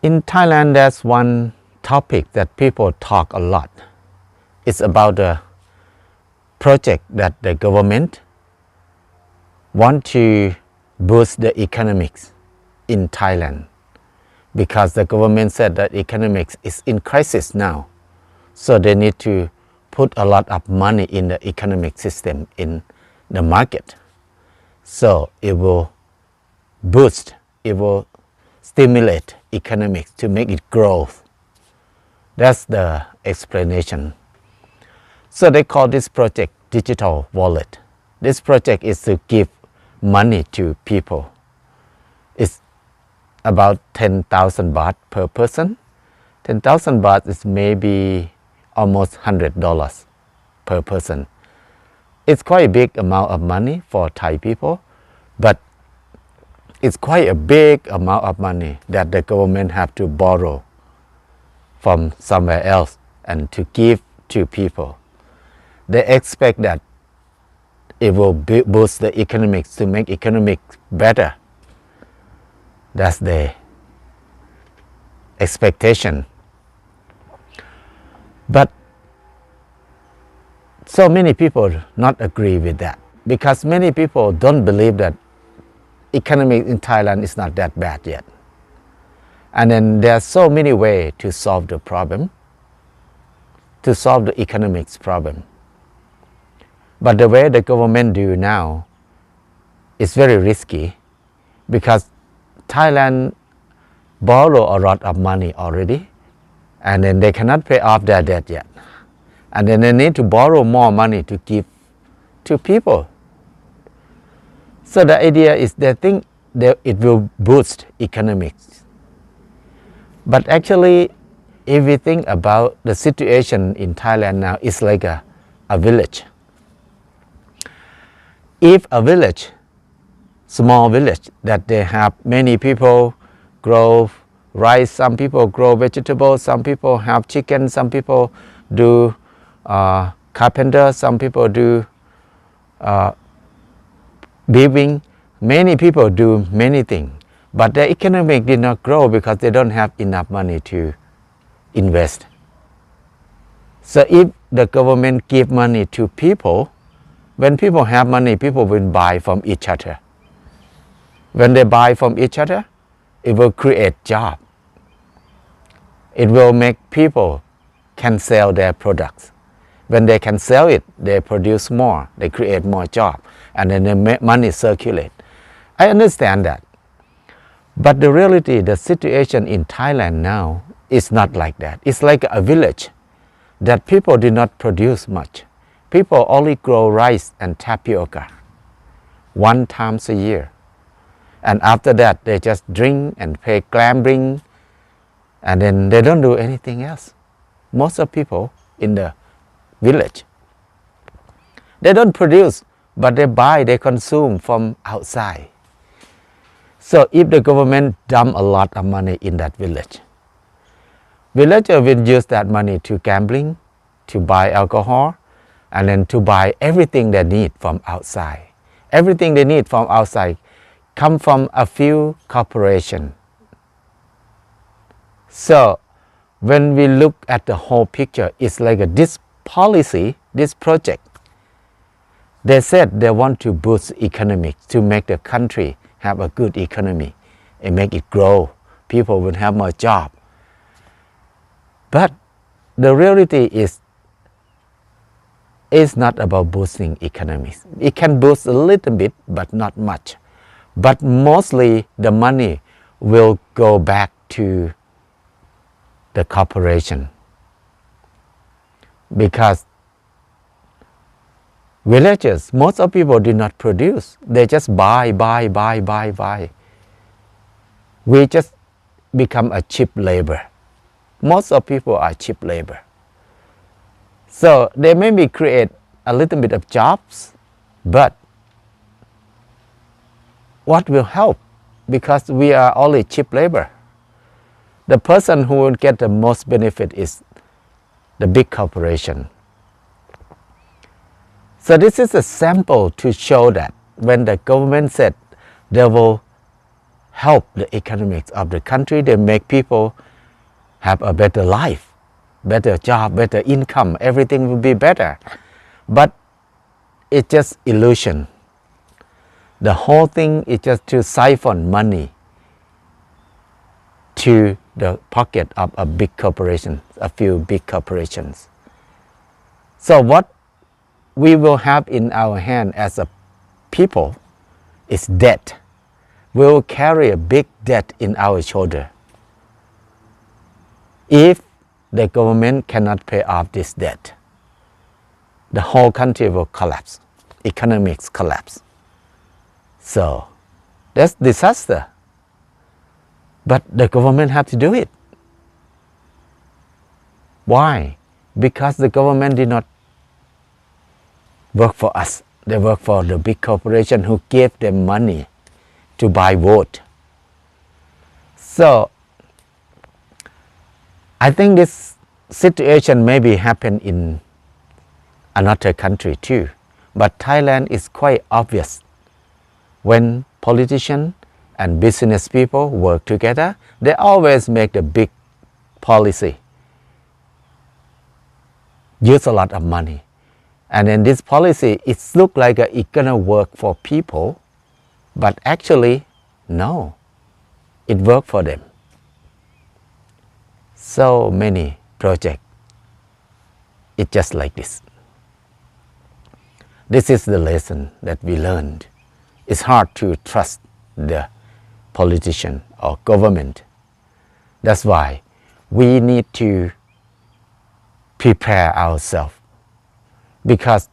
In Thailand, there's one topic that people talk a lot. It's about the project that the government want to boost the economics in Thailand, because the government said that economics is in crisis now. So they need to put a lot of money in the economic system, in the market. So it will boost, it will stimulate economics to make it grow. That's the explanation. So they call this project digital wallet. This project is to give money to people. It's about 10,000 baht per person. 10,000 baht is maybe almost $100 per person. It's quite a big amount of money for Thai people, but it's quite a big amount of money that the government have to borrow from somewhere else and to give to people. They expect that it will boost the economics, to make economics better. That's the expectation. But so many people not agree with that, because many people don't believe that economy in Thailand is not that bad yet. And then there are so many ways to solve the problem, to solve the economics problem. But the way the government do now is very risky, because Thailand borrow a lot of money already, and then they cannot pay off their debt yet. And then they need to borrow more money to give to people. So the idea is they think that it will boost economics. But actually, if we think about the situation in Thailand now, it's like a village. If a village, small village, that they have many people grow rice, some people grow vegetables, some people have chicken, some people do carpenter, some people do weaving. Many people do many things, but their economy did not grow because they don't have enough money to invest. So if the government give money to people, when people have money, people will buy from each other. When they buy from each other, it will create job. It will make people can sell their products. When they can sell it, they produce more, they create more job, and then the money circulate. I understand that. But the reality, the situation in Thailand now is not like that. It's like a village that people did not produce much. People only grow rice and tapioca 1 time a year. And after that, they just drink and pay gambling, and then they don't do anything else. Most of people in the village, they don't produce, but they buy, they consume from outside. So if the government dump a lot of money in that village, villagers will use that money to gambling, to buy alcohol, and then to buy everything they need from outside. Everything they need from outside come from a few corporations. So when we look at the whole picture, it's like this policy, this project, they said they want to boost economics, to make the country have a good economy and make it grow. People will have more job. But the reality is, it's not about boosting economics. It can boost a little bit, but not much. But mostly the money will go back to the corporation, because villagers, most of people did not produce. They just buy. We just become a cheap labor. Most of people are cheap labor. So they maybe create a little bit of jobs, but what will help? Because we are only cheap labor. The person who will get the most benefit is the big corporation. So this is a sample to show that when the government said they will help the economics of the country. They make people have a better life, better job, better income. Everything will be better. But it's just illusion. The whole thing is just to siphon money to the pocket of a big corporation, a few big corporations. So what we will have in our hand as a people is debt. We will carry a big debt in our shoulder. If the government cannot pay off this debt, the whole country will collapse, economics collapse. So that's disaster. But the government have to do it. Why? Because the government did not work for us. They work for the big corporation who gave them money to buy vote. So I think this situation maybe happen in another country too. But Thailand is quite obvious. When politicians and business people work together, they always make the big policy, use a lot of money. And then this policy, it looks like it's gonna work for people, but actually, no, it worked for them. So many projects, it's just like this. This is the lesson that we learned. It's hard to trust the politician or government. That's why we need to prepare ourselves, because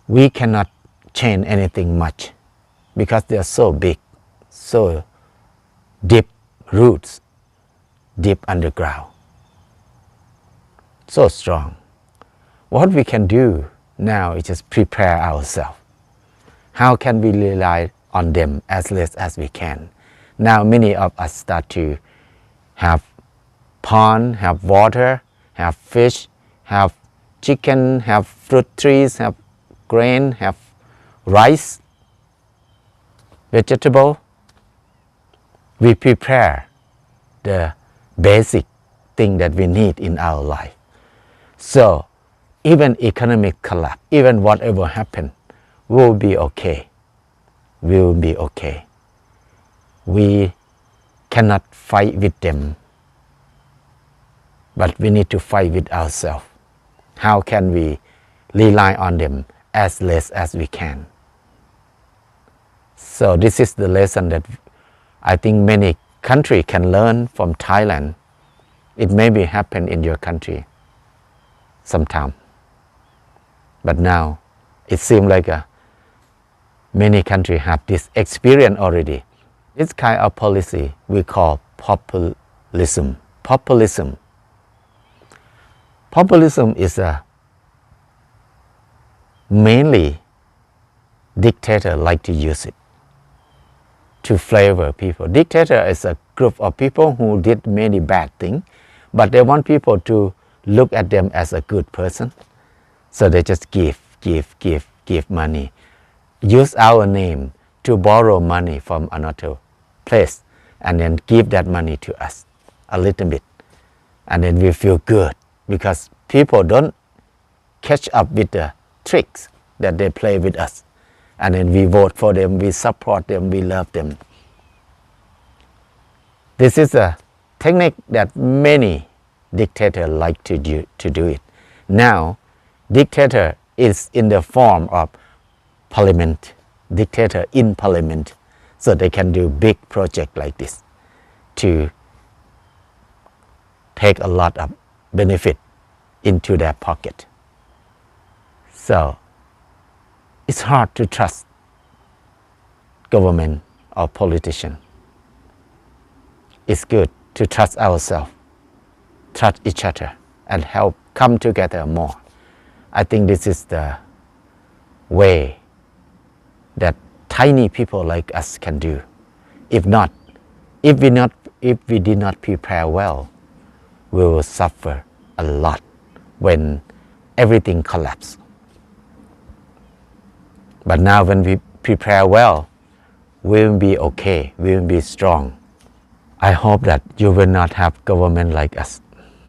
we cannot change anything much, because they are so big, so deep roots, deep underground, so strong. What we can do now is just prepare ourselves. How can we rely on them as less as we can? Now many of us start to have pond, have water, have fish, have chicken, have fruit trees, have grain, have rice, vegetable. We prepare the basic thing that we need in our life. So even economic collapse, even whatever happen, we'll be okay. We will be okay. We cannot fight with them, but we need to fight with ourselves. How can we rely on them as less as we can? So this is the lesson that I think many countries can learn from Thailand. It maybe happen in your country sometime, but now it seems like many countries have this experience already. This kind of policy we call populism. Populism. Populism is mainly dictator like to use it to flavor people. Dictator is a group of people who did many bad things, but they want people to look at them as a good person. So they just give money. Use our name to borrow money from another place and then give that money to us a little bit. And then we feel good because people don't catch up with the tricks that they play with us. And then we vote for them, we support them, we love them. This is a technique that many dictators like to do it. Now, dictator is in the form of parliament, dictator in parliament, so they can do big project like this to take a lot of benefit into their pocket. So it's hard to trust government or politician. It's good to trust ourselves, trust each other, and help come together more. I think this is the way that tiny people like us can do. If we did not prepare well, we will suffer a lot when everything collapses. But now when we prepare well, we will be okay, we will be strong. I hope that you will not have government like us.